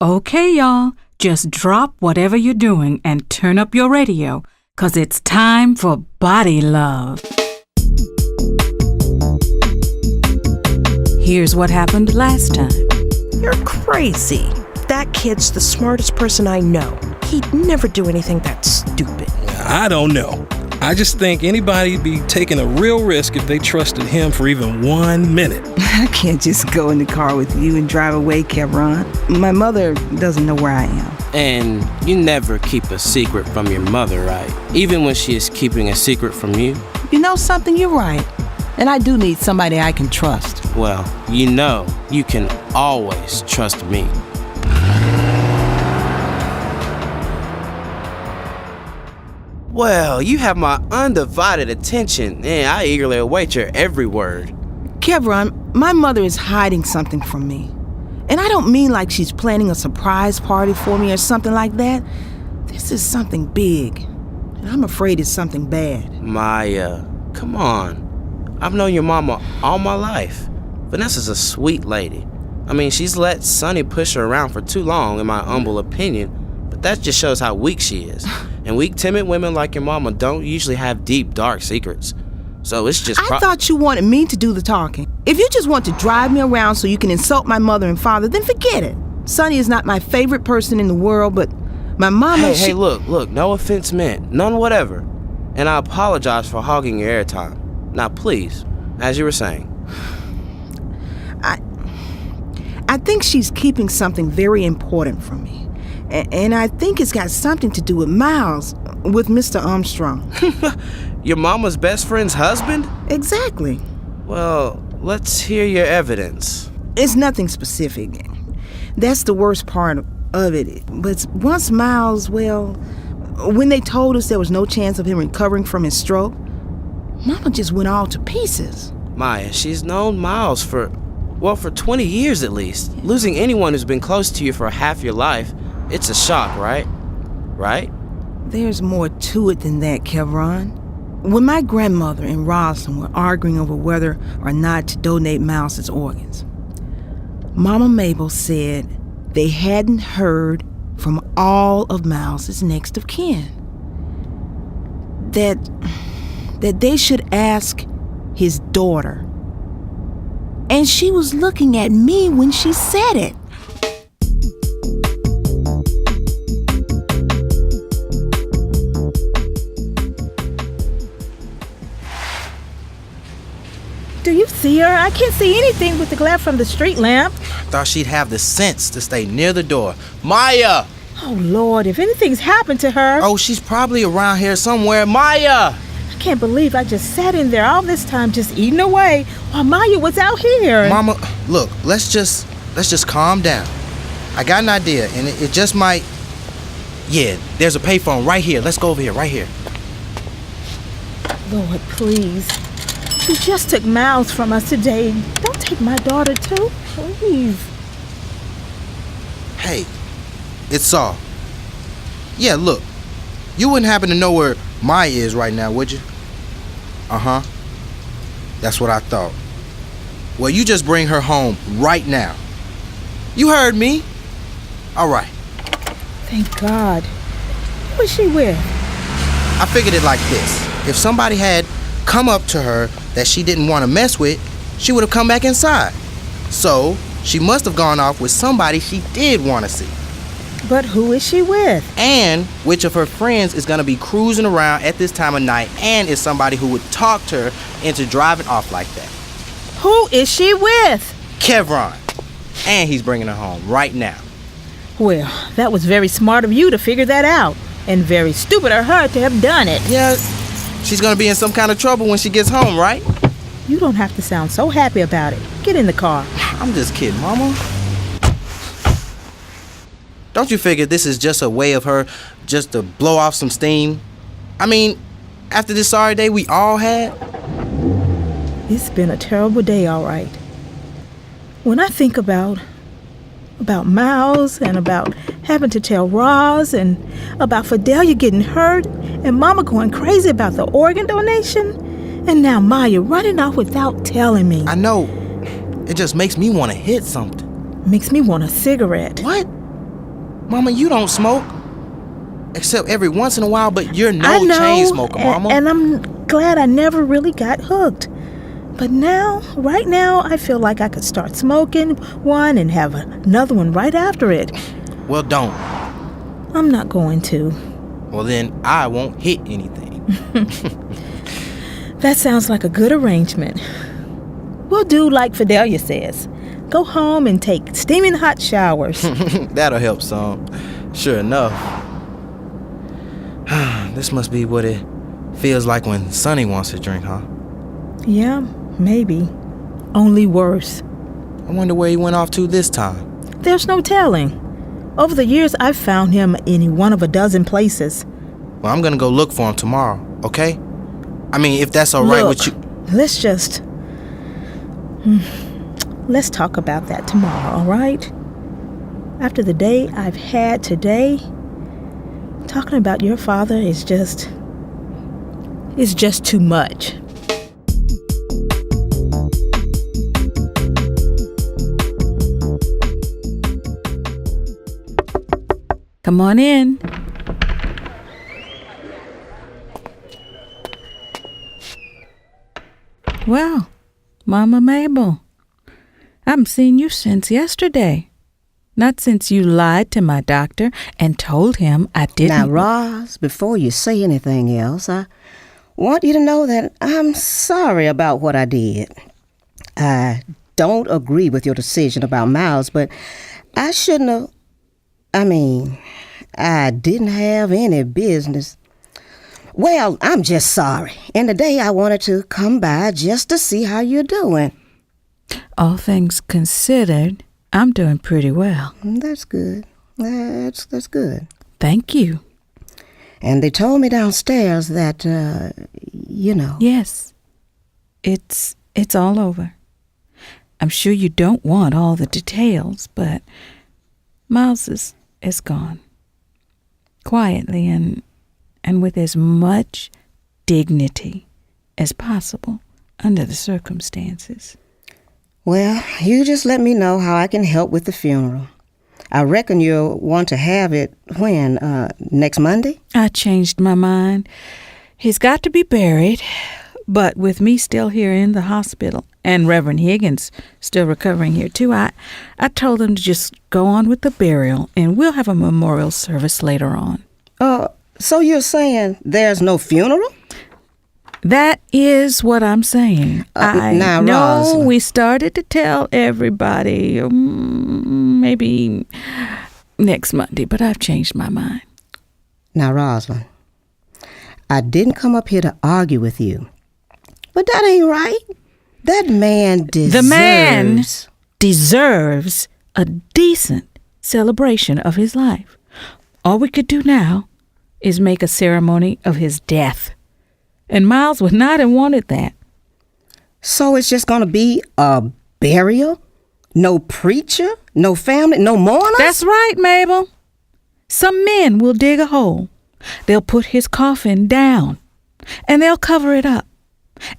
Okay, y'all, just drop whatever you're doing and turn up your radio, 'cause it's time for BodyLove. Here's what happened last time. You're crazy. That kid's the smartest person I know. He'd never do anything that stupid. I don't know. I just think anybody'd be taking a real risk if they trusted him for even 1 minute. I can't just go in the car with you and drive away, Kevron. My mother doesn't know where I am. And you never keep a secret from your mother, right? Even when she is keeping a secret from you? You know something? You're right. And I do need somebody I can trust. Well, you know you can always trust me. Well, you have my undivided attention, and I eagerly await your every word. Kevron, my mother is hiding something from me. And I don't mean like she's planning a surprise party for me or something like that. This is something big, and I'm afraid it's something bad. Maya, come on. I've known your mama all my life. Vanessa's a sweet lady. I mean, she's let Sonny push her around for too long, in my humble opinion, but that just shows how weak she is. And weak, timid women like your mama don't usually have deep, dark secrets. So it's just... I thought you wanted me to do the talking. If you just want to drive me around so you can insult my mother and father, then forget it. Sonny is not my favorite person in the world, but my mama... Hey, look, no offense meant. None whatever. And I apologize for hogging your airtime. Now, please, as you were saying. I think she's keeping something very important from me. And I think it's got something to do with Miles, with Mr. Armstrong. Your mama's best friend's husband? Exactly. Well, let's hear your evidence. It's nothing specific. That's the worst part of it. But once Miles, well, when they told us there was no chance of him recovering from his stroke, Mama just went all to pieces. Maya, she's known Miles for 20 years at least. Losing anyone who's been close to you for half your life, it's a shock, right? Right? There's more to it than that, Kevron. When my grandmother and Rosalind were arguing over whether or not to donate Miles's organs, Mama Mabel said they hadn't heard from all of Miles's next of kin. That they should ask his daughter. And she was looking at me when she said it. Do you see her? I can't see anything with the glare from the street lamp. I thought she'd have the sense to stay near the door. Maya! Oh, Lord, if anything's happened to her... Oh, she's probably around here somewhere. Maya! I can't believe I just sat in there all this time just eating away while Maya was out here. Mama, look, let's just calm down. I got an idea, and it just might... Yeah, there's a payphone right here. Let's go over here, right here. Lord, please. You just took Miles from us today. Don't take my daughter, too. Please. Hey, it's Saul. Yeah, look. You wouldn't happen to know where Maya is right now, would you? Uh-huh. That's what I thought. Well, you just bring her home right now. You heard me. All right. Thank God. Who was she with? I figured it like this. If somebody had come up to her that she didn't want to mess with, she would have come back inside. So, she must have gone off with somebody she did want to see. But who is she with? And which of her friends is going to be cruising around at this time of night and is somebody who would talk to her into driving off like that. Who is she with? Kevron. And he's bringing her home right now. Well, that was very smart of you to figure that out. And very stupid of her to have done it. Yeah, she's going to be in some kind of trouble when she gets home, right? You don't have to sound so happy about it. Get in the car. I'm just kidding, Mama. Don't you figure this is just a way of her just to blow off some steam? I mean, after this sorry day we all had? It's been a terrible day, all right. When I think about Miles and about having to tell Roz and about Fidelia getting hurt and Mama going crazy about the organ donation and now Maya running off without telling me. I know. It just makes me want to hit something. Makes me want a cigarette. What? Mama, you don't smoke. Except every once in a while, but you're I no know, chain smoker, Mama. And I'm glad I never really got hooked. But now, right now, I feel like I could start smoking one and have another one right after it. Well, don't. I'm not going to. Well, then I won't hit anything. That sounds like a good arrangement. We'll do like Fidelia says. Go home and take steaming hot showers. That'll help some. Sure enough. This must be what it feels like when Sonny wants to drink, huh? Yeah, maybe. Only worse. I wonder where he went off to this time. There's no telling. Over the years, I've found him in one of a dozen places. Well, I'm gonna go look for him tomorrow, okay? I mean, if that's all right with you. Let's talk about that tomorrow, all right? After the day I've had today, talking about your father is just too much. Come on in. Well, Mama Mabel, I haven't seen you since yesterday. Not since you lied to my doctor and told him I didn't. Now, Roz, before you say anything else, I want you to know that I'm sorry about what I did. I don't agree with your decision about Miles, but I shouldn't have. I didn't have any business. Well, I'm just sorry. And today I wanted to come by just to see how you're doing. All things considered, I'm doing pretty well. That's good. That's good. Thank you. And they told me downstairs that, Yes. It's all over. I'm sure you don't want all the details, but Miles is gone. Quietly and with as much dignity as possible under the circumstances. Well, you just let me know how I can help with the funeral. I reckon you'll want to have it when? Next Monday? I changed my mind. He's got to be buried, but with me still here in the hospital and Reverend Higgins still recovering here too, I told them to just go on with the burial and we'll have a memorial service later on. So you're saying there's no funeral? That is what I'm saying. I now, know Rosalind. we started to tell everybody maybe next Monday, but I've changed my mind. Now, Rosalind, I didn't come up here to argue with you, but that ain't right. That man deserves... The man deserves a decent celebration of his life. All we could do now is make a ceremony of his death. And Miles would not have wanted that. So it's just going to be a burial? No preacher? No family? No mourners? That's right, Mabel. Some men will dig a hole. They'll put his coffin down, and they'll cover it up.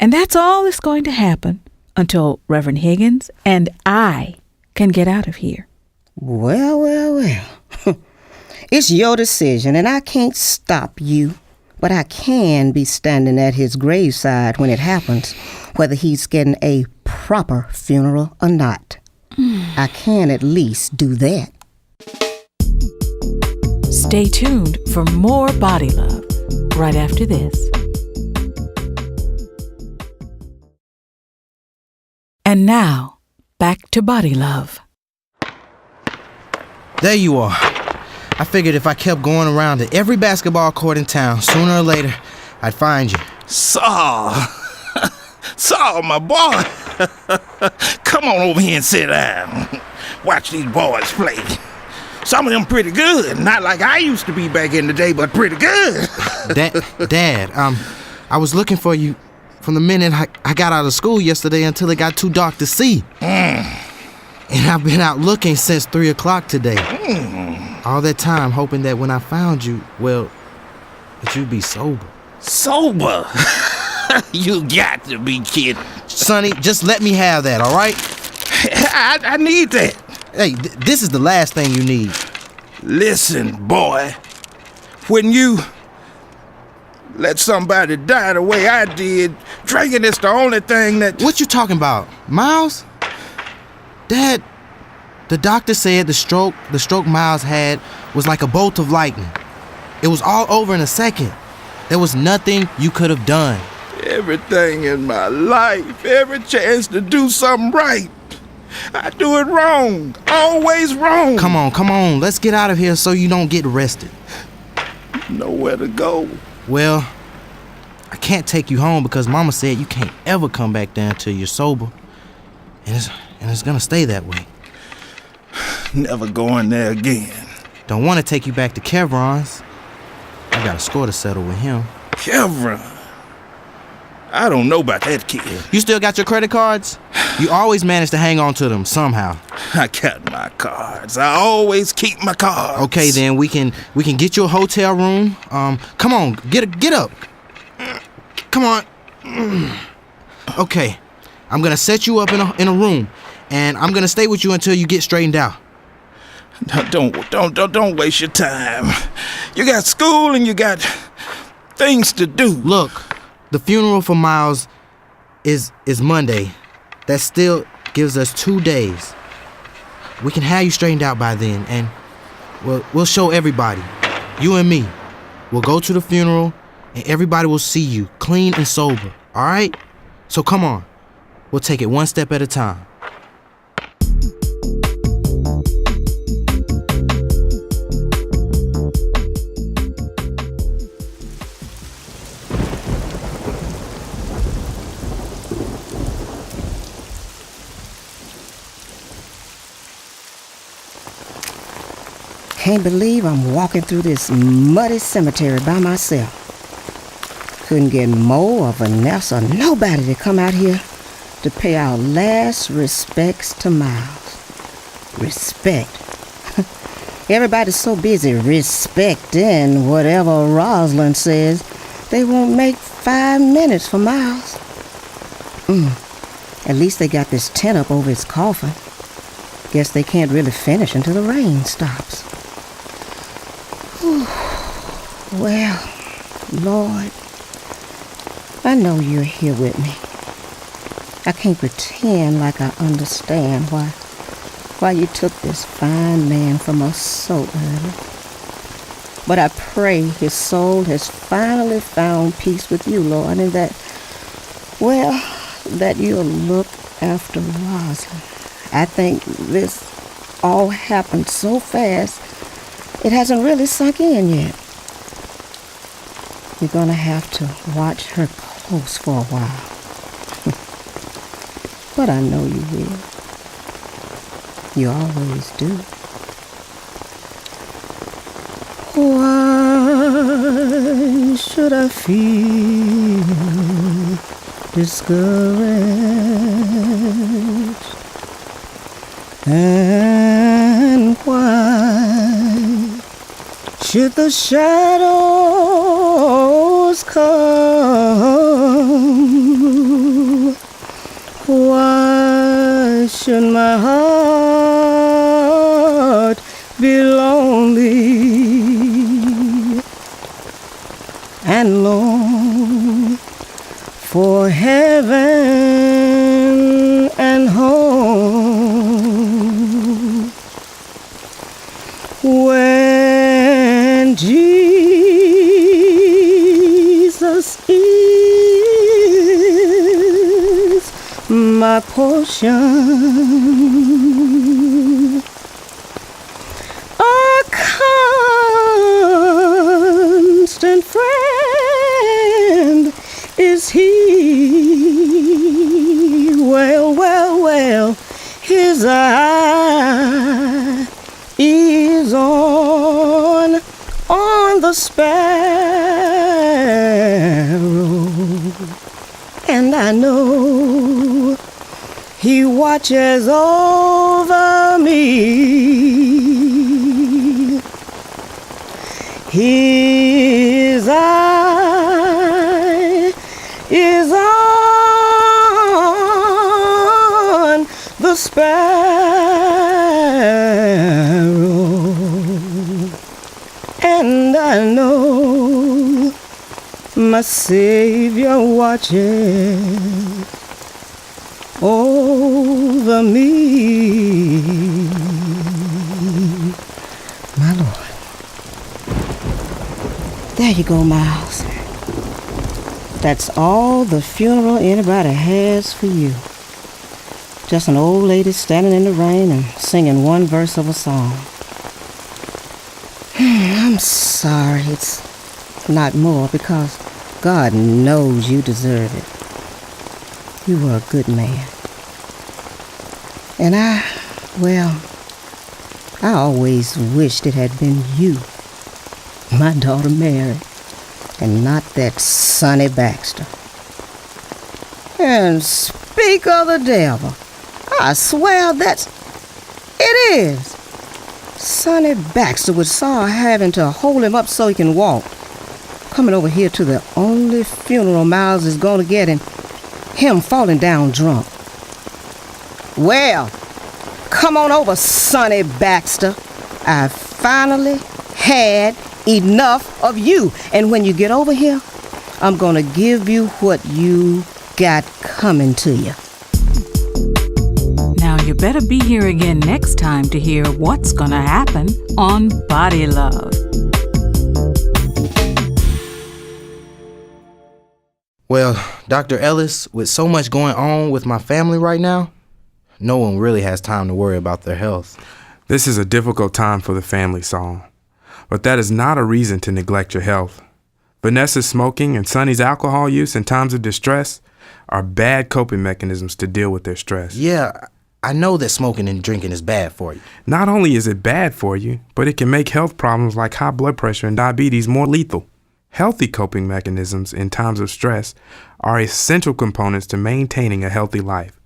And that's all that's going to happen until Reverend Higgins and I can get out of here. Well. It's your decision, and I can't stop you. But I can be standing at his graveside when it happens, whether he's getting a proper funeral or not. I can at least do that. Stay tuned for more Body Love right after this. And now, back to Body Love. There you are. I figured if I kept going around to every basketball court in town, sooner or later, I'd find you. Saul, my boy. Come on over here and sit down. Watch these boys play. Some of them pretty good. Not like I used to be back in the day, but pretty good. Dad, I was looking for you from the minute I got out of school yesterday until it got too dark to see. And I've been out looking since 3 o'clock today. All that time hoping that when I found you, well, that you'd be sober. Sober? You got to be kidding. Sonny, just let me have that, all right? I need that. Hey, this is the last thing you need. Listen, boy. When you let somebody die the way I did, drinking is the only thing that... What you talking about? Miles? Dad, the doctor said the stroke Miles had was like a bolt of lightning. It was all over in a second. There was nothing you could have done. Everything in my life, every chance to do something right, I do it wrong. Always wrong. Come on. Let's get out of here so you don't get arrested. Nowhere to go. Well, I can't take you home because Mama said you can't ever come back down till you're sober. And it's gonna stay that way. Never going there again. Don't want to take you back to Kevron's. I got a score to settle with him. Kevron? I don't know about that kid. You still got your credit cards? You always manage to hang on to them somehow. I got my cards. I always keep my cards. Okay, then we can get you a hotel room. Come on, get up. Come on. Okay, I'm gonna set you up in a room, and I'm gonna stay with you until you get straightened out. Don't waste your time. You got school and you got things to do. Look, the funeral for Miles is Monday. That still gives us 2 days. We can have you straightened out by then, and we'll show everybody. You and me. We'll go to the funeral, and everybody will see you clean and sober. All right? So come on. We'll take it one step at a time. Can't believe I'm walking through this muddy cemetery by myself. Couldn't get Mo or Vanessa or nobody to come out here to pay our last respects to Miles. Respect. Everybody's so busy respecting whatever Rosalind says, they won't make 5 minutes for Miles. At least they got this tent up over his coffin. Guess they can't really finish until the rain stops. Well, Lord, I know you're here with me. I can't pretend like I understand why you took this fine man from us so early. But I pray his soul has finally found peace with you, Lord, and that you'll look after Rosalind. I think this all happened so fast, it hasn't really sunk in yet. You're gonna have to watch her close for a while. But I know you will. You always do. Why should I feel discouraged? And why should the shadows come? Why should my heart be lonely and long for heaven and home? When Jesus is my portion, a constant friend is he. Well, his eye is on the sparrow, and I know he watches over me. His eye is on the sparrow, I know my Savior watches over me. My Lord. There you go, Miles. That's all the funeral anybody has for you. Just an old lady standing in the rain and singing one verse of a song. I'm sorry it's not more, because God knows you deserve it. You were a good man. And I always wished it had been you, my daughter Mary, and not that Sonny Baxter. And speak of the devil, I swear it is. Sonny Baxter with Saul having to hold him up so he can walk, coming over here to the only funeral Miles is going to get, and him falling down drunk. Well, come on over, Sonny Baxter. I finally had enough of you. And when you get over here, I'm going to give you what you got coming to you. Now you better be here again next time to hear what's going to happen on Body Love. Well, Dr. Ellis, with so much going on with my family right now, no one really has time to worry about their health. This is a difficult time for the family, Saul. But that is not a reason to neglect your health. Vanessa's smoking and Sonny's alcohol use in times of distress are bad coping mechanisms to deal with their stress. Yeah, I know that smoking and drinking is bad for you. Not only is it bad for you, but it can make health problems like high blood pressure and diabetes more lethal. Healthy coping mechanisms in times of stress are essential components to maintaining a healthy life.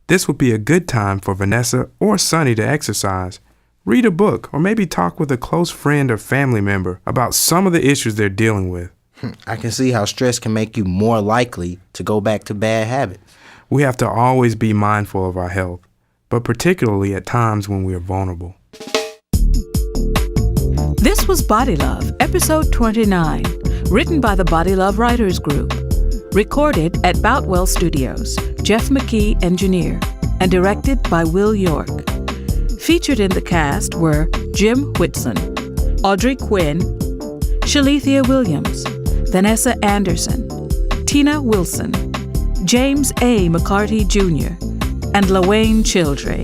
This would be a good time for Vanessa or Sonny to exercise, read a book, or maybe talk with a close friend or family member about some of the issues they're dealing with. I can see how stress can make you more likely to go back to bad habits. We have to always be mindful of our health, but particularly at times when we are vulnerable. This was Body Love, episode 29, written by the Body Love Writers Group. Recorded at Boutwell Studios, Jeff McKee, engineer, and directed by Will York. Featured in the cast were Jim Whitson, Audrey Quinn, Shalithia Williams, Vanessa Anderson, Tina Wilson, James A. McCarty Jr., and LaWayne Childre.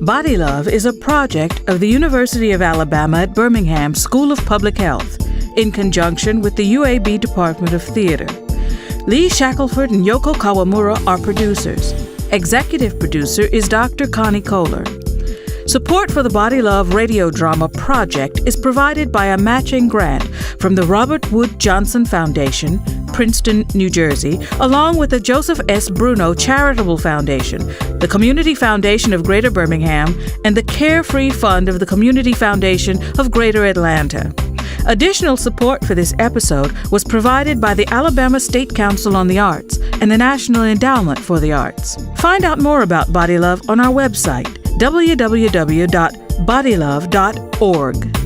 Body Love is a project of the University of Alabama at Birmingham School of Public Health in conjunction with the UAB Department of Theater. Lee Shackelford and Yoko Kawamura are producers. Executive producer is Dr. Connie Kohler. Support for the Body Love radio drama project is provided by a matching grant from the Robert Wood Johnson Foundation, Princeton, New Jersey, along with the Joseph S. Bruno Charitable Foundation, the Community Foundation of Greater Birmingham, and the Carefree Fund of the Community Foundation of Greater Atlanta. Additional support for this episode was provided by the Alabama State Council on the Arts and the National Endowment for the Arts. Find out more about Body Love on our website, www.bodylove.org.